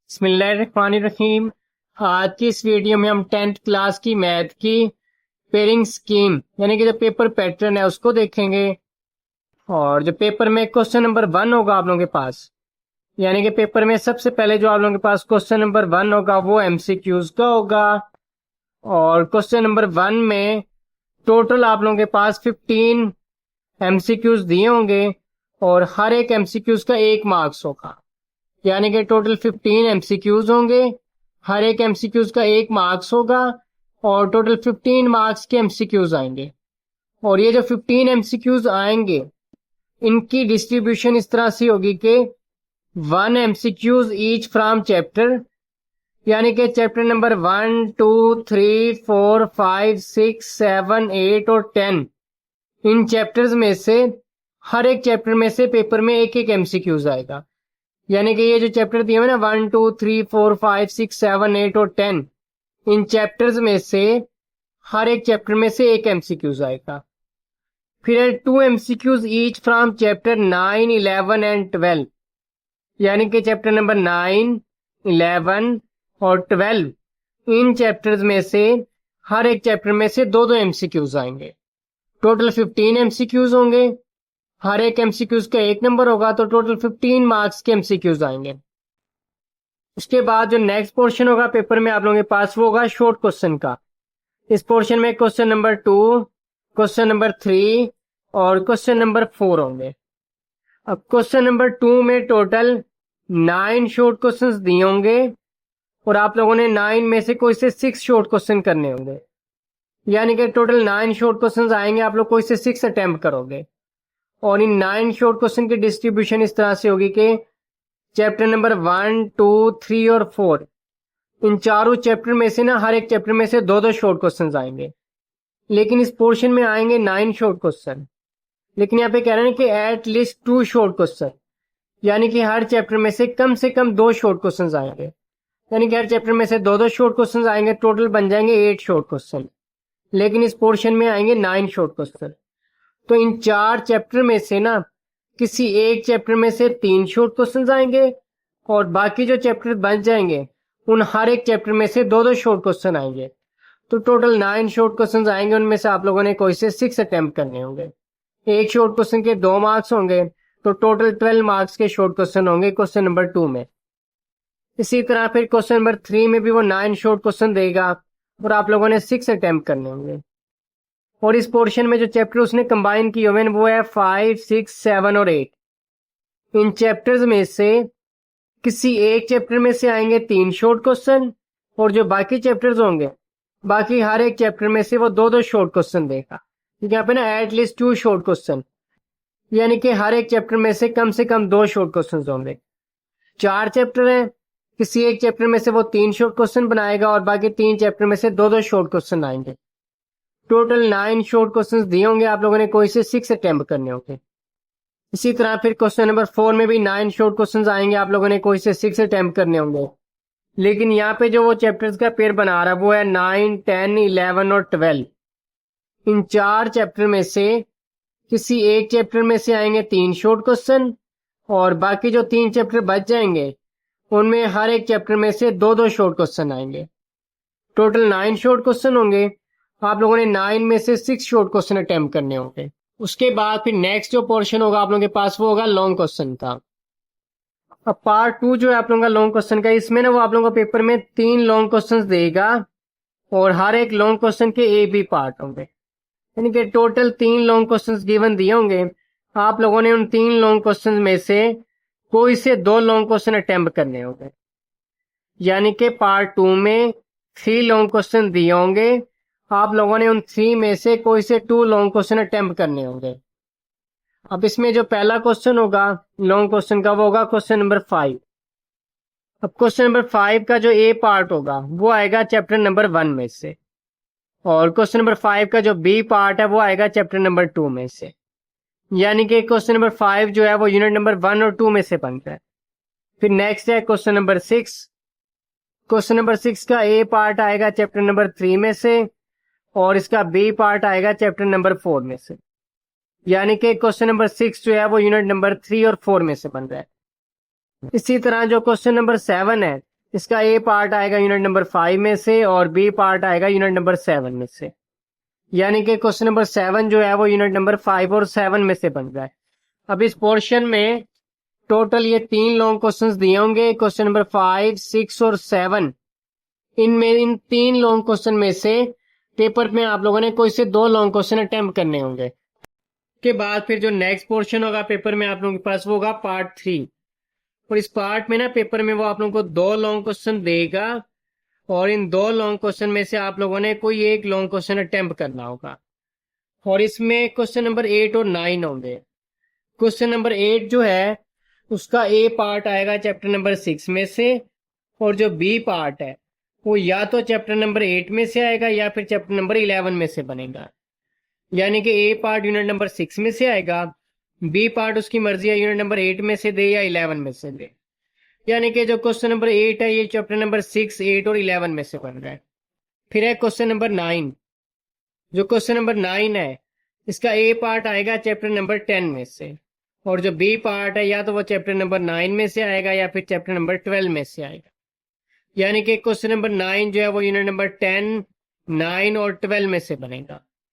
बिस्मिल्लाहिर्रहमानिर्रहीम। आज की इस वीडियो में हम 10th क्लास की मैथ की पेयरिंग स्कीम यानी कि जो पेपर पैटर्न है उसको देखेंगे। और जो पेपर में क्वेश्चन नंबर 1 होगा आप लोगों के पास, यानी कि पेपर में सबसे पहले जो आप लोगों के पास क्वेश्चन नंबर 1 होगा वो एमसीक्यूज का होगा। और क्वेश्चन नंबर 1 में टोटल आप लोगों के पास 15 एमसीक्यूज दिए होंगे और हर एक एमसीक्यूज का 1 मार्क्स होगा, यानी कि टोटल 15 एमसीक्यूज होंगे, हर एक एमसीक्यूज का 1 मार्क्स होगा और टोटल 15 मार्क्स के एमसीक्यूज आएंगे। और ये जो 15 एमसीक्यूज आएंगे इनकी डिस्ट्रीब्यूशन इस तरह से होगी कि 1 एमसीक्यूज ईच फ्रॉम चैप्टर, यानी कि चैप्टर नंबर 1, 2, 3, 4, 5, 6, 7, 8 और 10, इन चैप्टर्स में से हर एक चैप्टर में से पेपर में एक एक एमसीक्यूज आएगा। यानी कि ये जो चैप्टर दिए हुए ना 1, 2, 3, 4, 5, 6, 7, 8 और 10, इन चैप्टर्स में से हर एक चैप्टर में से एक एमसीक्यूज आएगा। फिर है 2 MCQs each from chapter 9, 11 and 12, यानी कि चैप्टर नंबर 9, 11 और 12, इन चैप्टर्स में से हर एक चैप्टर में से दो दो एमसीक्यूज आएंगे। टोटल 15 एमसीक्यूज होंगे, हर एक एमसीक्यूज का 1 नंबर होगा, तो टोटल 15 मार्क्स के एमसीक्यूज आएंगे। उसके बाद जो नेक्स्ट पोर्शन होगा पेपर में आप लोगों के पास वो होगा शॉर्ट क्वेश्चन का। इस पोर्शन में क्वेश्चन नंबर 2, क्वेश्चन नंबर 3 और क्वेश्चन नंबर 4 होंगे। अब क्वेश्चन नंबर 2 में टोटल 9 शॉर्ट क्वेश्चंस दिए होंगे और आप लोगों ने 9 में से कोई से 6 शॉर्ट क्वेश्चन करने होंगे, यानी कि टोटल 9 शॉर्ट क्वेश्चंस आएंगे, आप लोग कोई से 6 अटेम्प्ट करोगे। और इन 9 शॉर्ट क्वेश्चन की डिस्ट्रीब्यूशन इस तरह से होगी कि चैप्टर नंबर 1, 2, 3 और 4, इन चारों चैप्टर में से ना हर एक चैप्टर में से दो दो शॉर्ट क्वेश्चन आएंगे, लेकिन इस पोर्शन में आएंगे 9 शॉर्ट क्वेश्चन। लेकिन यहाँ पे कह रहे हैं कि एट लीस्ट 2 शॉर्ट क्वेश्चन, यानी कि हर चैप्टर में से कम 2 शॉर्ट क्वेश्चन आएंगे, यानी कि हर चैप्टर में से दो दो शॉर्ट क्वेश्चन आएंगे, टोटल बन जाएंगे 8 शॉर्ट क्वेश्चन। लेकिन इस पोर्शन में आएंगे 9 शॉर्ट क्वेश्चन। तो इन 4 चैप्टर में से ना किसी एक चैप्टर में से 3 शॉर्ट क्वेश्चंस आएंगे और बाकी जो चैप्टर बच जाएंगे उन हर एक चैप्टर में से दो दो शॉर्ट क्वेश्चन आएंगे। तो टोटल 9 शॉर्ट क्वेश्चंस आएंगे, उनमें से आप लोगों ने कोई से 6 अटेम्प्ट करने होंगे। एक शॉर्ट क्वेश्चन के 2 मार्क्स होंगे, तो टोटल 12 मार्क्स के शॉर्ट क्वेश्चन होंगे क्वेश्चन नंबर 2 में। इसी तरह फिर क्वेश्चन नंबर 3 में भी वो 9 शॉर्ट क्वेश्चन देगा और आप लोगों ने 6 अटेम्प्ट करने होंगे। और इस पोर्शन में जो चैप्टर उसने कंबाइन किए हुए हैं वो है 5, 6, 7 और 8। इन चैप्टर्स में से किसी एक चैप्टर में से आएंगे 3 शॉर्ट क्वेश्चन और जो बाकी चैप्टर्स होंगे, बाकी हर एक चैप्टर में से वो दो दो शॉर्ट क्वेश्चन देगा। यहाँ पे ना एट लीस्ट 2 शॉर्ट क्वेश्चन, यानी कि हर एक चैप्टर में से कम 2 शॉर्ट क्वेश्चन होंगे। 4 चैप्टर हैं, किसी एक चैप्टर में से वो 3 शॉर्ट क्वेश्चन बनाएगा और बाकी 3 चैप्टर में से दो दो शॉर्ट क्वेश्चन आएंगे। टोटल 9 शॉर्ट क्वेश्चंस दिए होंगे, आप लोगों ने कोई से 6 अटेम्प्ट करने होंगे। इसी तरह फिर क्वेश्चन नंबर 4 में भी 9 शॉर्ट क्वेश्चंस आएंगे, आप लोगों ने कोई से 6 अटेम्प्ट करने होंगे। लेकिन यहाँ पे जो वो चैप्टर्स का पेयर बना रहा है वो है 9, 10, 11 और 12। इन 4 चैप्टर में से किसी एक चैप्टर में से आएंगे 3 शॉर्ट क्वेश्चन और बाकी जो 3 चैप्टर बच जाएंगे उनमें हर एक चैप्टर में से दो दो शॉर्ट क्वेश्चन आएंगे। टोटल 9 शॉर्ट क्वेश्चन होंगे, आप लोगों ने 9 में से 6 शॉर्ट क्वेश्चन अटेम्प्ट करने होंगे। उसके बाद फिर नेक्स्ट जो पोर्शन होगा आप लोगों के पास वो होगा लॉन्ग क्वेश्चन का। अब पार्ट 2 जो है आप लोगों का लॉन्ग क्वेश्चन का, इसमें ना वो आप लोगों को पेपर में 3 लॉन्ग क्वेश्चन देगा और हर एक लॉन्ग क्वेश्चन के ए बी पार्ट होंगे, यानी कि टोटल 3 लॉन्ग क्वेश्चन गिवन दिए होंगे। आप लोगों ने उन 3 लॉन्ग क्वेश्चन में से कोई से 2 लॉन्ग क्वेश्चन अटेम्प्ट करने होंगे, यानी कि पार्ट 2 में 3 लॉन्ग क्वेश्चन दिए होंगे, आप लोगों ने उन 3 में से कोई से 2 लॉन्ग क्वेश्चन अटेम्प्ट करने होंगे। अब इसमें जो पहला क्वेश्चन होगा लॉन्ग क्वेश्चन का वो होगा क्वेश्चन नंबर 5। अब क्वेश्चन नंबर 5 का जो ए पार्ट होगा वो आएगा चैप्टर नंबर 1 में से और क्वेश्चन नंबर 5 का जो बी पार्ट है वो आएगा चैप्टर नंबर 2 में से, यानी कि क्वेश्चन नंबर 5 जो है वो यूनिट नंबर 1 और 2 में से बनता है। फिर नेक्स्ट है क्वेश्चन नंबर 6। क्वेश्चन नंबर 6 का ए पार्ट आएगा चैप्टर नंबर 3 में से और इसका बी पार्ट आएगा चैप्टर नंबर 4 में से, यानी कि क्वेश्चन नंबर 6 जो है वो यूनिट नंबर 3 और 4 में से बन रहा है। इसी तरह जो क्वेश्चन नंबर 7 है इसका ए पार्ट आएगा यूनिट नंबर 5 में से और बी पार्ट आएगा यूनिट नंबर 7 में से। यानी कि क्वेश्चन नंबर 7 जो है वो यूनिट नंबर 5 और 7 में से बन रहा है। अब इस पोर्शन में टोटल ये 3 लॉन्ग क्वेश्चंस दिए होंगे, क्वेश्चन नंबर 5, 6 और 7। इन 3 लॉन्ग क्वेश्चन में से पेपर में आप लोगों ने कोई से 2 लॉन्ग क्वेश्चन अटेम्प्ट करने होंगे। के बाद फिर जो नेक्स्ट पोर्शन होगा पेपर में आप लोगों के पास वो होगा पार्ट 3। और इस पार्ट में ना पेपर में वो आप लोगों को 2 लॉन्ग क्वेश्चन देगा और इन 2 लॉन्ग क्वेश्चन में से आप लोगों ने कोई एक लॉन्ग क्वेश्चन अटेम्प्ट करना होगा। और इसमें क्वेश्चन नंबर 8 और 9 होंगे। क्वेश्चन नंबर 8 जो है उसका ए पार्ट आएगा चैप्टर नंबर 6 में से और जो बी पार्ट है वो या तो चैप्टर नंबर 8 में से आएगा या फिर चैप्टर नंबर 11 में से बनेगा। यानी कि ए पार्ट यूनिट नंबर 6 में से आएगा, बी पार्ट उसकी मर्जी है यूनिट नंबर 8 में से दे या 11 में से दे। यानी कि जो क्वेश्चन नंबर 8 है ये चैप्टर नंबर 6, 8 और 11 में से बन रहा है। फिर है क्वेश्चन नंबर 9। जो क्वेश्चन नंबर 9 है इसका ए पार्ट आएगा चैप्टर नंबर 10 में से और जो बी पार्ट है या तो वो चैप्टर नंबर 9 में से आएगा या फिर चैप्टर नंबर 12 में से आएगा। यानी कि क्वेश्चन नंबर 9 जो है वो यूनिट नंबर 10, 9 और 12 में से बनेगा।